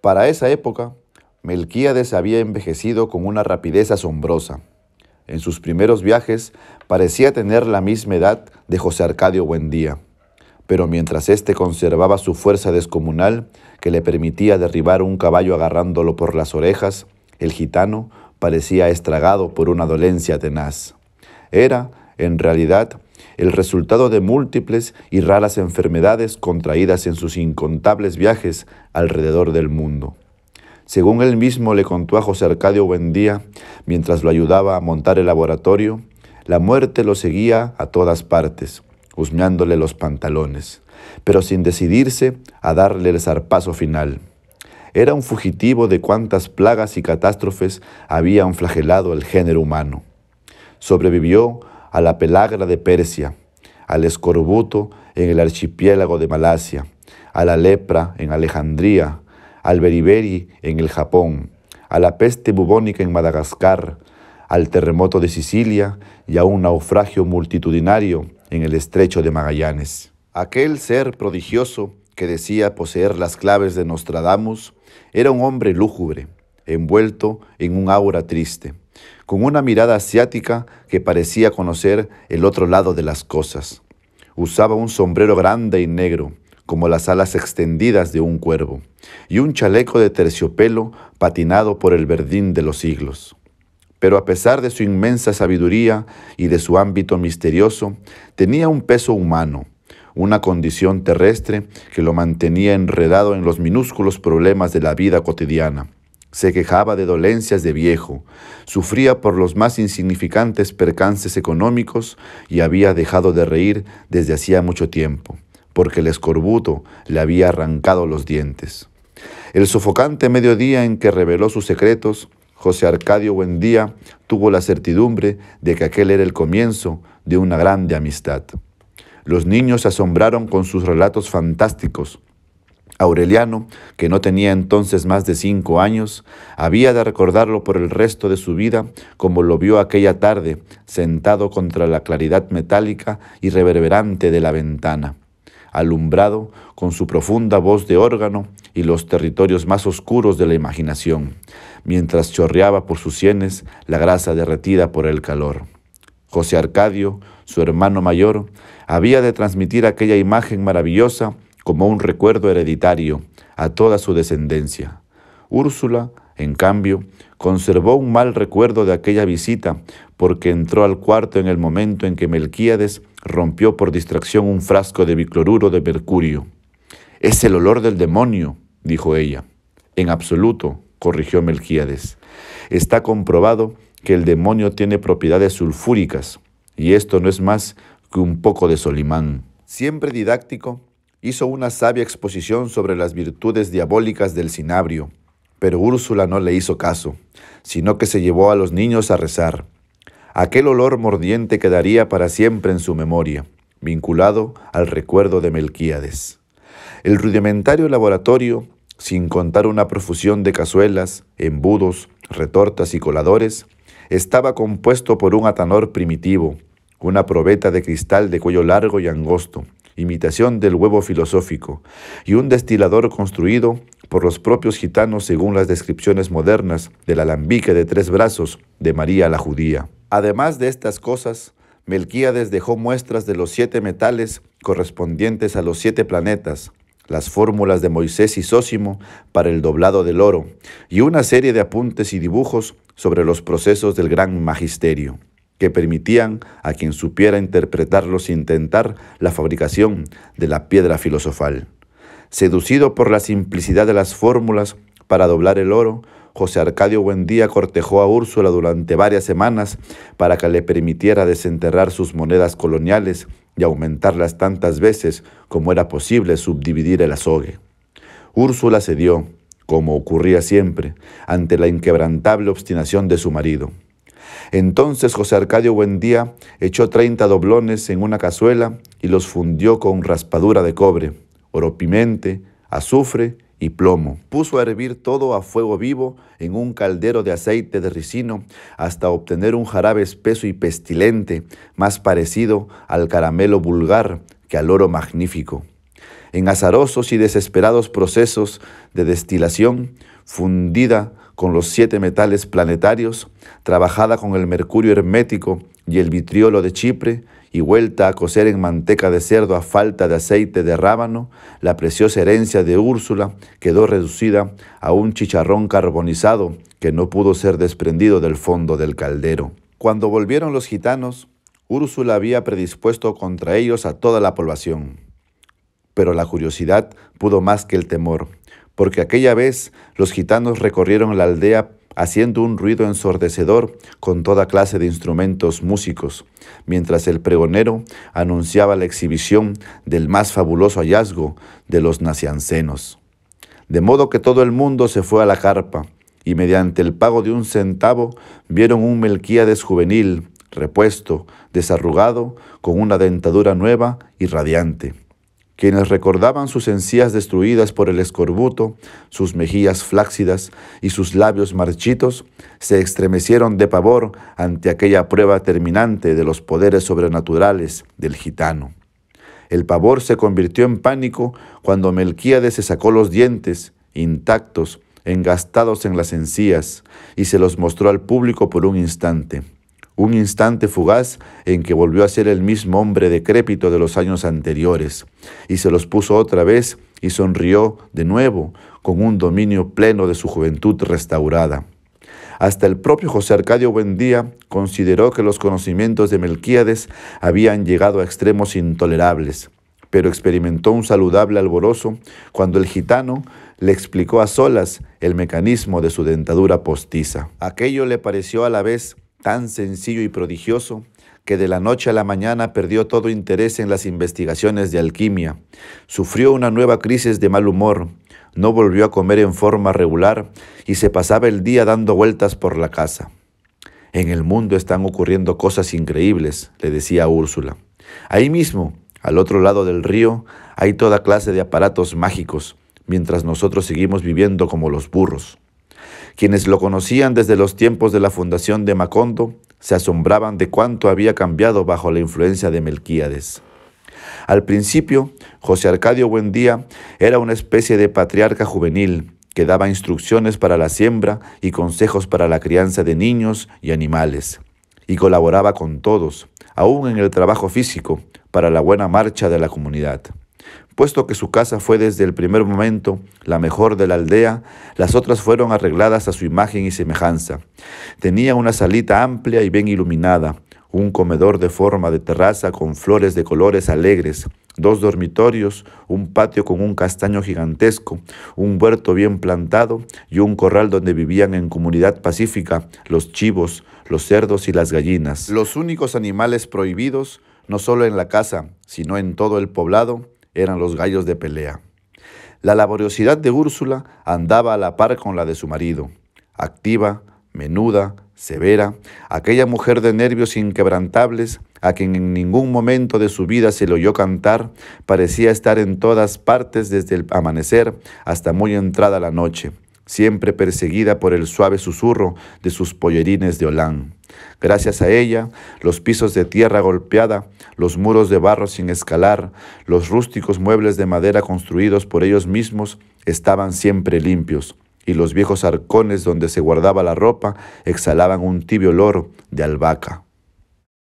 Para esa época, Melquíades había envejecido con una rapidez asombrosa. En sus primeros viajes parecía tener la misma edad de José Arcadio Buendía, pero mientras éste conservaba su fuerza descomunal que le permitía derribar un caballo agarrándolo por las orejas, el gitano parecía estragado por una dolencia tenaz. Era, en realidad, el resultado de múltiples y raras enfermedades contraídas en sus incontables viajes alrededor del mundo. Según él mismo le contó a José Arcadio Buendía, mientras lo ayudaba a montar el laboratorio, la muerte lo seguía a todas partes, husmeándole los pantalones, pero sin decidirse a darle el zarpazo final. Era un fugitivo de cuantas plagas y catástrofes habían flagelado el género humano. Sobrevivió a la pelagra de Persia, al escorbuto en el archipiélago de Malasia, a la lepra en Alejandría, al beriberi en el Japón, a la peste bubónica en Madagascar, al terremoto de Sicilia y a un naufragio multitudinario en el estrecho de Magallanes. Aquel ser prodigioso que decía poseer las claves de Nostradamus era un hombre lúgubre, envuelto en un aura triste, con una mirada asiática que parecía conocer el otro lado de las cosas. Usaba un sombrero grande y negro, como las alas extendidas de un cuervo, y un chaleco de terciopelo patinado por el verdín de los siglos. Pero a pesar de su inmensa sabiduría y de su ámbito misterioso, tenía un peso humano, una condición terrestre que lo mantenía enredado en los minúsculos problemas de la vida cotidiana. Se quejaba de dolencias de viejo, sufría por los más insignificantes percances económicos y había dejado de reír desde hacía mucho tiempo, porque el escorbuto le había arrancado los dientes. El sofocante mediodía en que reveló sus secretos, José Arcadio Buendía tuvo la certidumbre de que aquel era el comienzo de una grande amistad. Los niños se asombraron con sus relatos fantásticos. Aureliano, que no tenía entonces más de 5 años, había de recordarlo por el resto de su vida como lo vio aquella tarde, sentado contra la claridad metálica y reverberante de la ventana, alumbrado con su profunda voz de órgano y los territorios más oscuros de la imaginación, mientras chorreaba por sus sienes la grasa derretida por el calor. José Arcadio, su hermano mayor, había de transmitir aquella imagen maravillosa como un recuerdo hereditario a toda su descendencia. Úrsula, en cambio, conservó un mal recuerdo de aquella visita porque entró al cuarto en el momento en que Melquíades rompió por distracción un frasco de bicloruro de mercurio. «Es el olor del demonio», dijo ella. «En absoluto», corrigió Melquíades. «Está comprobado que el demonio tiene propiedades sulfúricas, y esto no es más que un poco de Solimán». Siempre didáctico, hizo una sabia exposición sobre las virtudes diabólicas del cinabrio, pero Úrsula no le hizo caso, sino que se llevó a los niños a rezar. Aquel olor mordiente quedaría para siempre en su memoria, vinculado al recuerdo de Melquíades. El rudimentario laboratorio, sin contar una profusión de cazuelas, embudos, retortas y coladores, estaba compuesto por un atanor primitivo, una probeta de cristal de cuello largo y angosto, imitación del huevo filosófico, y un destilador construido por los propios gitanos según las descripciones modernas del alambique de 3 brazos de María la Judía. Además de estas cosas, Melquíades dejó muestras de los 7 metales correspondientes a los 7 planetas, las fórmulas de Moisés y Zósimo para el doblado del oro, y una serie de apuntes y dibujos sobre los procesos del gran magisterio, que permitían a quien supiera interpretarlos intentar la fabricación de la piedra filosofal. Seducido por la simplicidad de las fórmulas para doblar el oro, José Arcadio Buendía cortejó a Úrsula durante varias semanas para que le permitiera desenterrar sus monedas coloniales y aumentarlas tantas veces como era posible subdividir el azogue. Úrsula cedió, como ocurría siempre, ante la inquebrantable obstinación de su marido. Entonces José Arcadio Buendía echó 30 doblones en una cazuela y los fundió con raspadura de cobre, oropimente, azufre y plomo. Puso a hervir todo a fuego vivo en un caldero de aceite de ricino hasta obtener un jarabe espeso y pestilente, más parecido al caramelo vulgar que al oro magnífico. en azarosos y desesperados procesos de destilación, fundida con los 7 metales planetarios, trabajada con el mercurio hermético y el vitriolo de Chipre, y vuelta a cocer en manteca de cerdo a falta de aceite de rábano, la preciosa herencia de Úrsula quedó reducida a un chicharrón carbonizado que no pudo ser desprendido del fondo del caldero. Cuando volvieron los gitanos, Úrsula había predispuesto contra ellos a toda la población. Pero la curiosidad pudo más que el temor, porque aquella vez los gitanos recorrieron la aldea haciendo un ruido ensordecedor con toda clase de instrumentos músicos, mientras el pregonero anunciaba la exhibición del más fabuloso hallazgo de los naciancenos. De modo que todo el mundo se fue a la carpa, y mediante el pago de 1 centavo vieron un Melquíades juvenil, repuesto, desarrugado, con una dentadura nueva y radiante. Quienes recordaban sus encías destruidas por el escorbuto, sus mejillas flácidas y sus labios marchitos, se estremecieron de pavor ante aquella prueba terminante de los poderes sobrenaturales del gitano. El pavor se convirtió en pánico cuando Melquíades se sacó los dientes, intactos, engastados en las encías, y se los mostró al público por un instante fugaz en que volvió a ser el mismo hombre decrépito de los años anteriores, y se los puso otra vez y sonrió de nuevo con un dominio pleno de su juventud restaurada. Hasta el propio José Arcadio Buendía consideró que los conocimientos de Melquíades habían llegado a extremos intolerables, pero experimentó un saludable alborozo cuando el gitano le explicó a solas el mecanismo de su dentadura postiza. Aquello le pareció a la vez tan sencillo y prodigioso que de la noche a la mañana perdió todo interés en las investigaciones de alquimia. Sufrió una nueva crisis de mal humor, no volvió a comer en forma regular y se pasaba el día dando vueltas por la casa. En el mundo están ocurriendo cosas increíbles, le decía a Úrsula. Ahí mismo, al otro lado del río, hay toda clase de aparatos mágicos, mientras nosotros seguimos viviendo como los burros. Quienes lo conocían desde los tiempos de la fundación de Macondo se asombraban de cuánto había cambiado bajo la influencia de Melquíades. Al principio, José Arcadio Buendía era una especie de patriarca juvenil que daba instrucciones para la siembra y consejos para la crianza de niños y animales, y colaboraba con todos, aún en el trabajo físico, para la buena marcha de la comunidad. Puesto que su casa fue desde el primer momento la mejor de la aldea, las otras fueron arregladas a su imagen y semejanza. Tenía una salita amplia y bien iluminada, un comedor de forma de terraza con flores de colores alegres, 2 dormitorios, un patio con un castaño gigantesco, un huerto bien plantado y un corral donde vivían en comunidad pacífica los chivos, los cerdos y las gallinas. Los únicos animales prohibidos, no solo en la casa, sino en todo el poblado, eran los gallos de pelea. La laboriosidad de Úrsula andaba a la par con la de su marido. Activa, menuda, severa, aquella mujer de nervios inquebrantables, a quien en ningún momento de su vida se le oyó cantar, parecía estar en todas partes desde el amanecer hasta muy entrada la noche, siempre perseguida por el suave susurro de sus pollerines de holán. Gracias a ella, los pisos de tierra golpeada, los muros de barro sin escalar, los rústicos muebles de madera construidos por ellos mismos estaban siempre limpios, y los viejos arcones donde se guardaba la ropa exhalaban un tibio olor de albahaca.